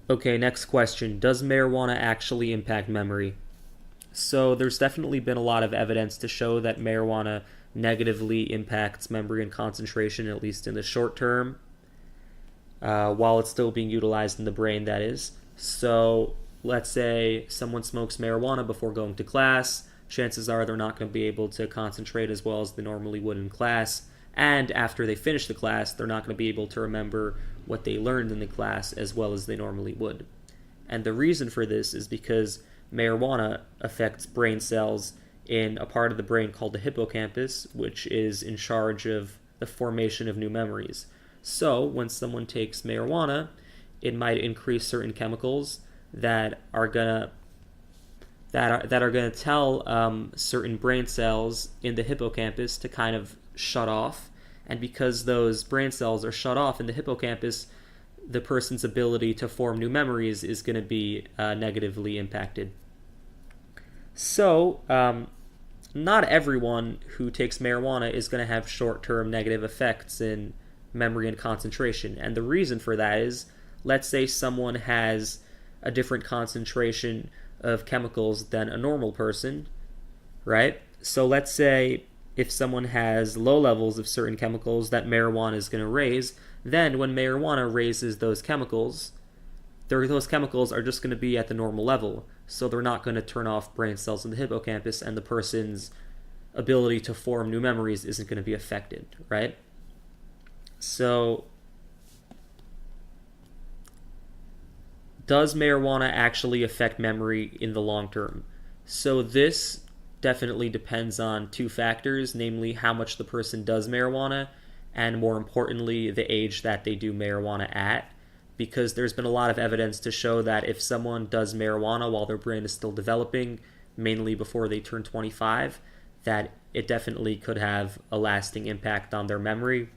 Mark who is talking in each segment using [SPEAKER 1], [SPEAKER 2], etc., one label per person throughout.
[SPEAKER 1] Okay, next question. Does marijuana actually impact memory? So there's definitely been a lot of evidence to show that marijuana negatively impacts memory and concentration, at least in the short term, while it's still being utilized in the brain, that is. So let's say someone smokes marijuana before going to class. Chances are they're not going to be able to concentrate as well as they normally would in class. And after they finish the class, they're not going to be able to remember what they learned in the class as well as they normally would. And the reason for this is because marijuana affects brain cells in a part of the brain called the hippocampus, which is in charge of the formation of new memories. So, when someone takes marijuana, it might increase certain chemicals that are gonna tell certain brain cells in the hippocampus to kind of shut off. And because those brain cells are shut off in the hippocampus, the person's ability to form new memories is going to be negatively impacted. So, not everyone who takes marijuana is going to have short-term negative effects in memory and concentration. And the reason for that is, let's say someone has a different concentration of chemicals than a normal person, right? So let's say if someone has low levels of certain chemicals that marijuana is going to raise, then when marijuana raises those chemicals are just going to be at the normal level. So they're not going to turn off brain cells in the hippocampus, and the person's ability to form new memories isn't going to be affected, right? So, does marijuana actually affect memory in the long term? So this definitely depends on two factors, namely how much the person does marijuana, and more importantly, the age that they do marijuana at. Because there's been a lot of evidence to show that if someone does marijuana while their brain is still developing, mainly before they turn 25, that it definitely could have a lasting impact on their memory.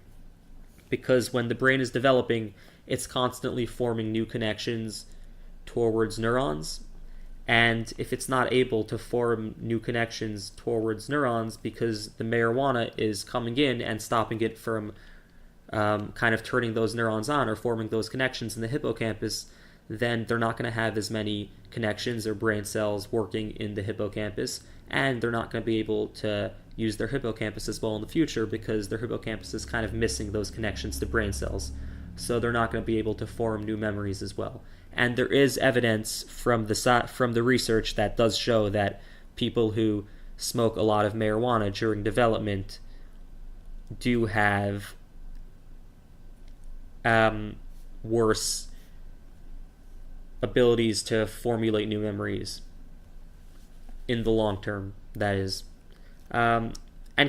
[SPEAKER 1] Because when the brain is developing, it's constantly forming new connections towards neurons. And if it's not able to form new connections towards neurons because the marijuana is coming in and stopping it from kind of turning those neurons on or forming those connections in the hippocampus, then they're not going to have as many connections or brain cells working in the hippocampus, and they're not going to be able to use their hippocampus as well in the future because their hippocampus is kind of missing those connections to brain cells. So they're not going to be able to form new memories as well. And there is evidence from the research that does show that people who smoke a lot of marijuana during development do have worse abilities to formulate new memories in the long term, that is. And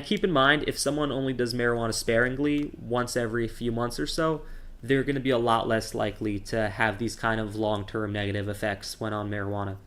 [SPEAKER 1] keep in mind, if someone only does marijuana sparingly, once every few months or so, they're going to be a lot less likely to have these kind of long-term negative effects when on marijuana.